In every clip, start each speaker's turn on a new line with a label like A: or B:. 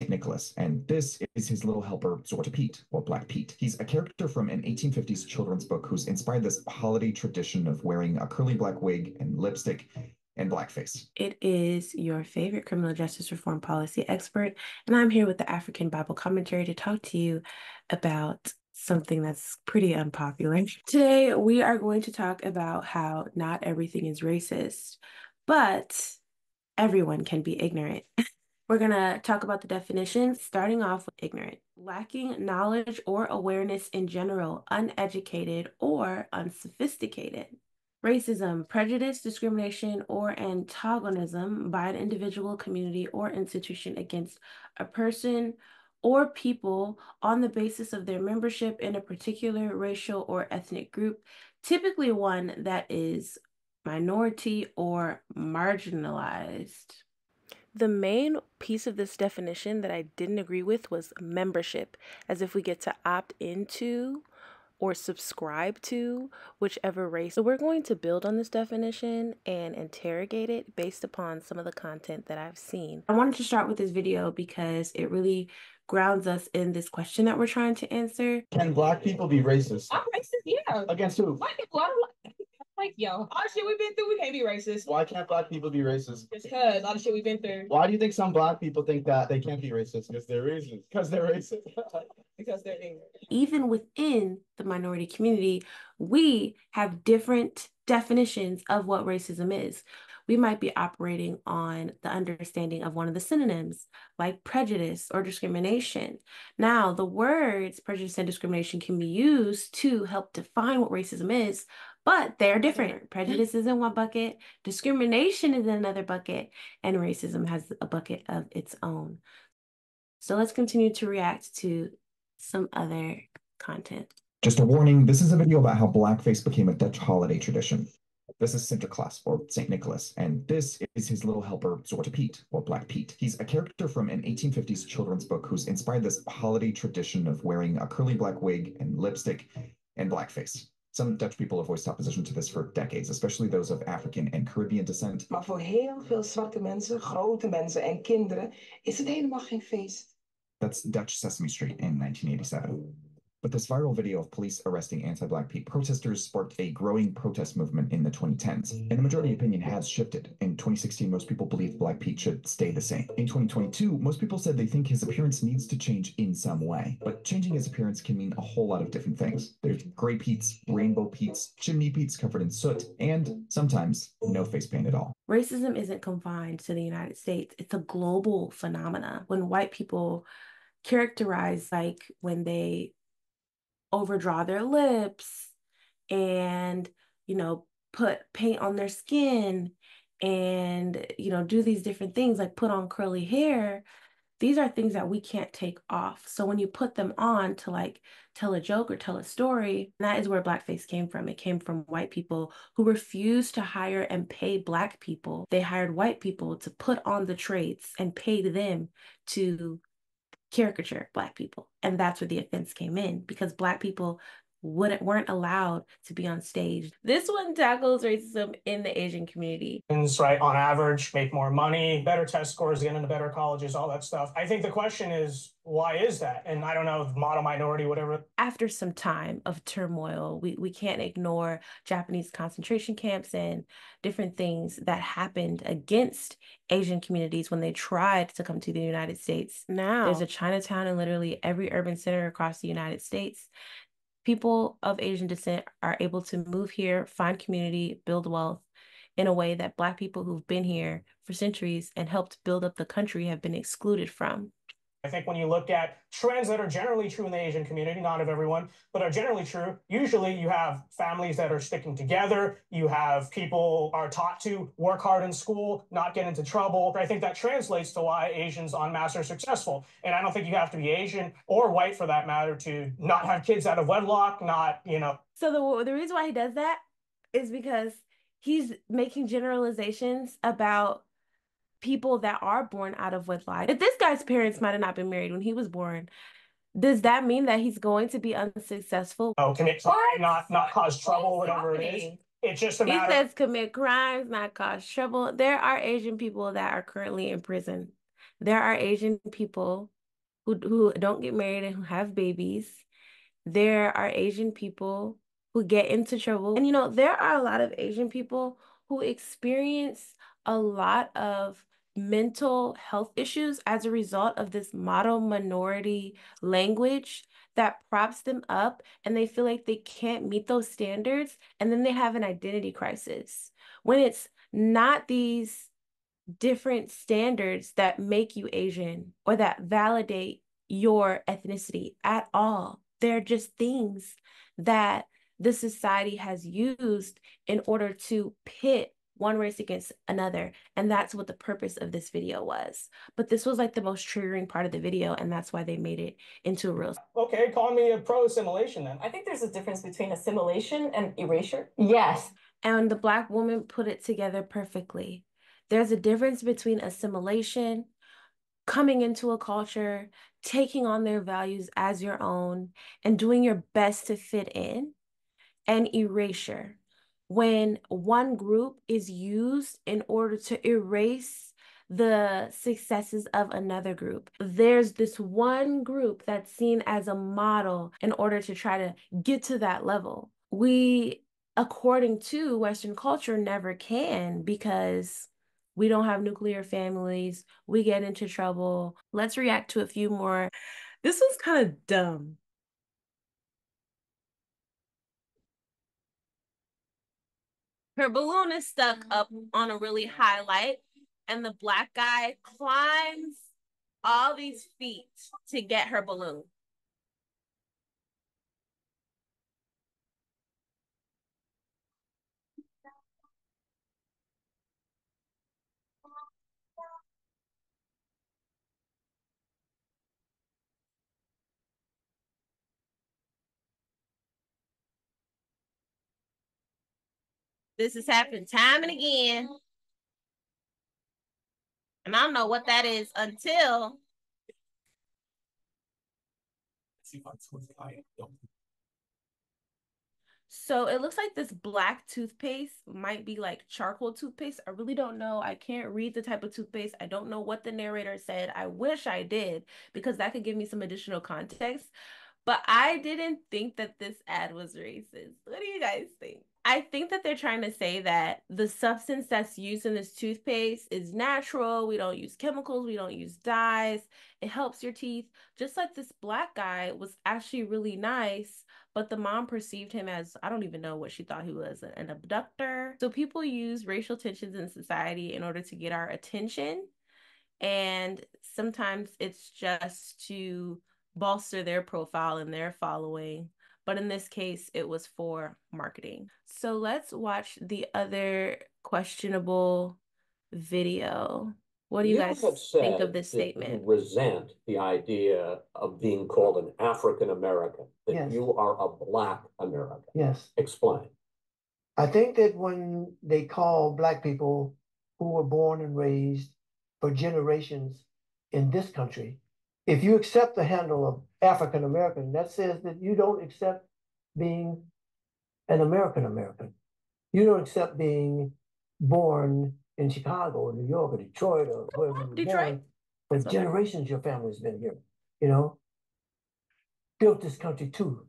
A: St. Nicholas, and this is his little helper, Zorta Pete, or Black Pete. He's a character from an 1850s children's book who's inspired this holiday tradition of wearing a curly black wig and lipstick and blackface.
B: It is your favorite criminal justice reform policy expert, and I'm here with the African Bible commentary to talk to you about something that's pretty unpopular. Today, we are going to talk about how not everything is racist, but everyone can be ignorant. We're going to talk about the definition, starting off with ignorant, lacking knowledge or awareness in general, uneducated or unsophisticated. Racism, prejudice, discrimination, or antagonism by an individual, community, or institution against a person or people on the basis of their membership in a particular racial or ethnic group, typically one that is minority or marginalized. The main piece of this definition that I didn't agree with was membership, as if we get to opt into or subscribe to whichever race. So we're going to build on this definition and interrogate it based upon some of the content that I've seen. I wanted to start with this video because it really grounds us in this question that we're trying to answer.
A: Can Black people be racist?
C: I'm racist, yeah.
A: Against who?
C: White people, I don't like yo. All the shit we've been through, we can't be racist.
A: Why can't Black people be racist?
C: Just because all the shit we've been through.
A: Why do you think some Black people think that they can't be racist? Because they're racist. Because they're racist.
C: Because they're ignorant.
B: Even within the minority community, we have different definitions of what racism is. We might be operating on the understanding of one of the synonyms, like prejudice or discrimination. Now, the words prejudice and discrimination can be used to help define what racism is, but they're different. Prejudice is in one bucket, discrimination is in another bucket, and racism has a bucket of its own. So let's continue to react to some other content.
A: Just a warning, this is a video about how blackface became a Dutch holiday tradition. This is Sinterklaas, or St. Nicholas, and this is his little helper, Zorta Pete, or Black Pete. He's a character from an 1850s children's book who's inspired this holiday tradition of wearing a curly black wig and lipstick and blackface. Some Dutch people have voiced opposition to this for decades, especially those of African and Caribbean descent.
D: Maar voor heel veel zwarte mensen, grote mensen en kinderen is het helemaal geen feest.
A: That's Dutch Sesame Street in 1987. But this viral video of police arresting anti-Black Pete protesters sparked a growing protest movement in the 2010s, and the majority opinion has shifted. In 2016, most people believed Black Pete should stay the same. In 2022, most people said they think his appearance needs to change in some way, but changing his appearance can mean a whole lot of different things. There's gray Petes, rainbow Petes, chimney Petes covered in soot, and sometimes no face paint at all.
B: Racism isn't confined to the United States. It's a global phenomenon. When white people characterize, like when they overdraw their lips and, put paint on their skin and, do these different things like put on curly hair, these are things that we can't take off. So when you put them on to like tell a joke or tell a story, that is where blackface came from. It came from white people who refused to hire and pay Black people. They hired white people to put on the traits and paid them to caricature Black people. And that's where the offense came in, because Black people weren't allowed to be on stage. This one tackles racism in the Asian community.
E: Right, on average, make more money, better test scores, get into better colleges, all that stuff. I think the question is, why is that? And I don't know, model minority, whatever.
B: After some time of turmoil, we can't ignore Japanese concentration camps and different things that happened against Asian communities when they tried to come to the United States. Now, there's a Chinatown in literally every urban center across the United States. People of Asian descent are able to move here, find community, build wealth in a way that Black people who've been here for centuries and helped build up the country have been excluded from.
E: I think when you look at trends that are generally true in the Asian community, not of everyone, but are generally true, usually you have families that are sticking together. You have people are taught to work hard in school, not get into trouble. I think that translates to why Asians en masse are successful. And I don't think you have to be Asian or white for that matter to not have kids out of wedlock,
B: So the reason why he does that is because he's making generalizations about people that are born out of wedlock. If this guy's parents might have not been married when he was born, does that mean that he's going to be unsuccessful?
E: Oh, commit crime, not cause trouble, whatever it is. It's just a matter.
B: He says commit crimes, not cause trouble. There are Asian people that are currently in prison. There are Asian people who don't get married and who have babies. There are Asian people who get into trouble. And there are a lot of Asian people who experience a lot of mental health issues as a result of this model minority language that props them up, and they feel like they can't meet those standards, and then they have an identity crisis when it's not these different standards that make you Asian or that validate your ethnicity at all. They're just things that the society has used in order to pit one race against another. And that's what the purpose of this video was. But this was like the most triggering part of the video, and that's why they made it into a reel.
E: Okay, call me a pro-assimilation then.
F: I think there's a difference between assimilation and erasure.
C: Yes.
B: And the Black woman put it together perfectly. There's a difference between assimilation, coming into a culture, taking on their values as your own, and doing your best to fit in, and erasure, when one group is used in order to erase the successes of another group. There's this one group that's seen as a model in order to try to get to that level. We, according to Western culture, never can, because we don't have nuclear families. We get into trouble. Let's react to a few more. This was kind of dumb. Her balloon is stuck up on a really high light, and the Black guy climbs all these feet to get her balloon. This has happened time and again. And I don't know what that is until so it looks like this black toothpaste might be like charcoal toothpaste. I really don't know. I can't read the type of toothpaste. I don't know what the narrator said. I wish I did, because that could give me some additional context. But I didn't think that this ad was racist. What do you guys think? I think that they're trying to say that the substance that's used in this toothpaste is natural. We don't use chemicals. We don't use dyes. It helps your teeth. Just like this Black guy was actually really nice, but the mom perceived him as, I don't even know what she thought he was, an abductor. So people use racial tensions in society in order to get our attention. And sometimes it's just to bolster their profile and their following. But in this case, it was for marketing. So let's watch the other questionable video. What do you guys think of this statement?
G: You resent the idea of being called an African American, that
H: Yes.
G: you are a Black American.
H: Yes.
G: Explain.
H: I think that when they call Black people who were born and raised for generations in this country, if you accept the handle of African American, that says that you don't accept being an American American. You don't accept being born in Chicago or New York or Detroit or wherever you were
B: Detroit.
H: born. For generations, your family's been here, you know, built this country too.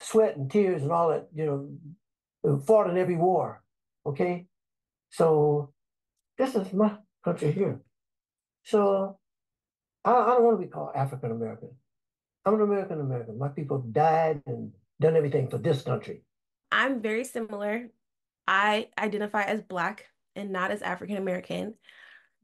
H: Sweat and tears and all that, you know, fought in every war. Okay. So this is my country here. So I don't want to be called African American. I'm an American American. My people died and done everything for this country.
B: I'm very similar. I identify as Black and not as African American,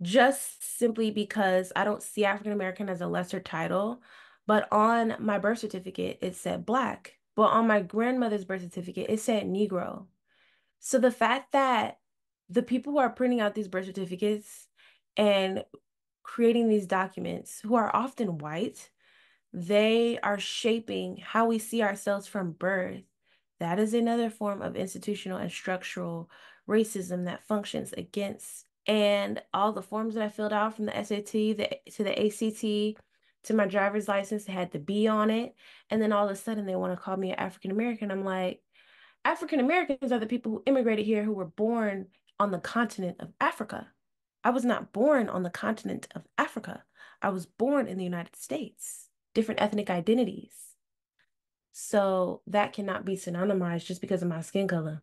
B: just simply because I don't see African American as a lesser title. But on my birth certificate, it said Black. But on my grandmother's birth certificate, it said Negro. So the fact that the people who are printing out these birth certificates and creating these documents, who are often white, they are shaping how we see ourselves from birth. That is another form of institutional and structural racism that functions against. And all the forms that I filled out, from the SAT to the ACT to my driver's license, they had the B on it. And then all of a sudden they want to call me an African American. I'm like, African Americans are the people who immigrated here, who were born on the continent of Africa. I was not born on the continent of Africa. I was born in the United States, different ethnic identities. So that cannot be synonymized just because of my skin color.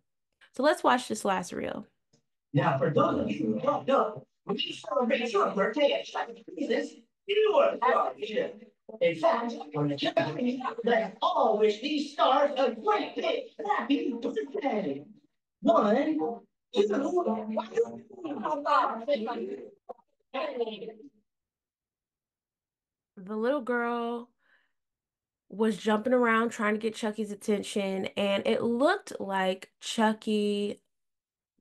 B: So let's watch this last reel.
I: Now, for those of you who don't know, when you celebrate your birthday at Chuck E. Cheese, you are starving. In fact, on the Chuck E. Cheese, let's all wish these stars a great big happy birthday. 1, 2, 3.
B: The little girl was jumping around trying to get Chucky's attention, and it looked like Chucky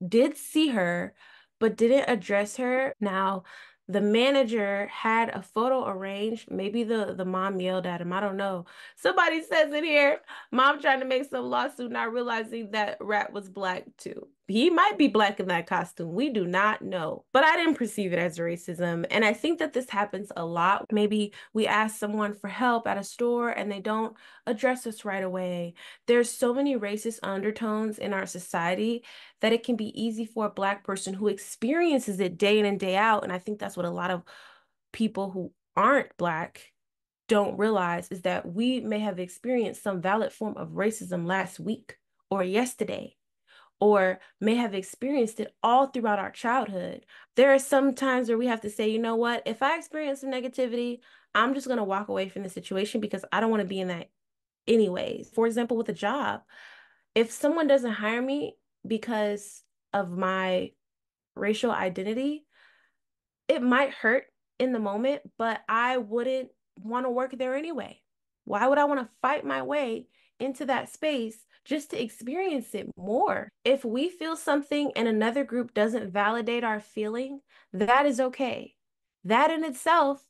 B: did see her, but didn't address her. Now, the manager had a photo arranged. Maybe the mom yelled at him. I don't know. Somebody says it here. Mom trying to make some lawsuit, not realizing that Rat was black too. He might be black in that costume. We do not know. But I didn't perceive it as racism. And I think that this happens a lot. Maybe we ask someone for help at a store and they don't address us right away. There's so many racist undertones in our society that it can be easy for a Black person who experiences it day in and day out. And I think that's what a lot of people who aren't Black don't realize, is that we may have experienced some valid form of racism last week or yesterday, or may have experienced it all throughout our childhood. There are some times where we have to say, you know what, if I experience some negativity, I'm just going to walk away from the situation because I don't want to be in that anyways. For example, with a job, if someone doesn't hire me because of my racial identity, it might hurt in the moment, but I wouldn't want to work there anyway. Why would I want to fight my way into that space just to experience it more? If we feel something and another group doesn't validate our feeling, that is okay. That in itself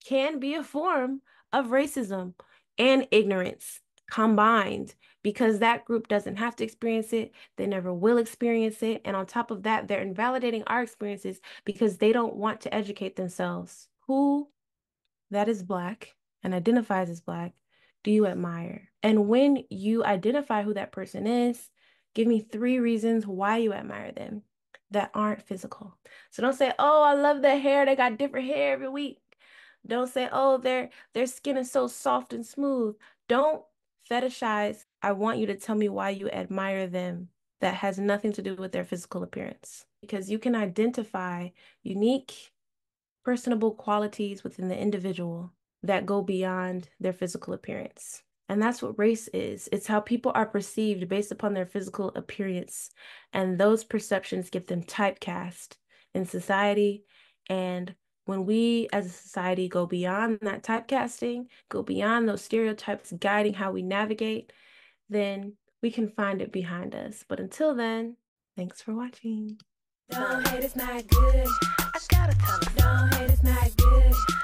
B: can be a form of racism and ignorance combined, because that group doesn't have to experience it. They never will experience it. And on top of that, they're invalidating our experiences because they don't want to educate themselves. Who that is Black and identifies as Black do you admire? And when you identify who that person is, give me 3 reasons why you admire them that aren't physical. So don't say, oh, I love their hair. They got different hair every week. Don't say, oh, their skin is so soft and smooth. Don't fetishize. I want you to tell me why you admire them. That has nothing to do with their physical appearance, because you can identify unique, personable qualities within the individual that go beyond their physical appearance. And that's what race is. It's how people are perceived based upon their physical appearance. And those perceptions get them typecast in society. And when we as a society go beyond that typecasting, go beyond those stereotypes guiding how we navigate, then we can find it behind us. But until then, thanks for watching. Don't hate, it's not good. I gotta tell you. Don't hate, it's not good.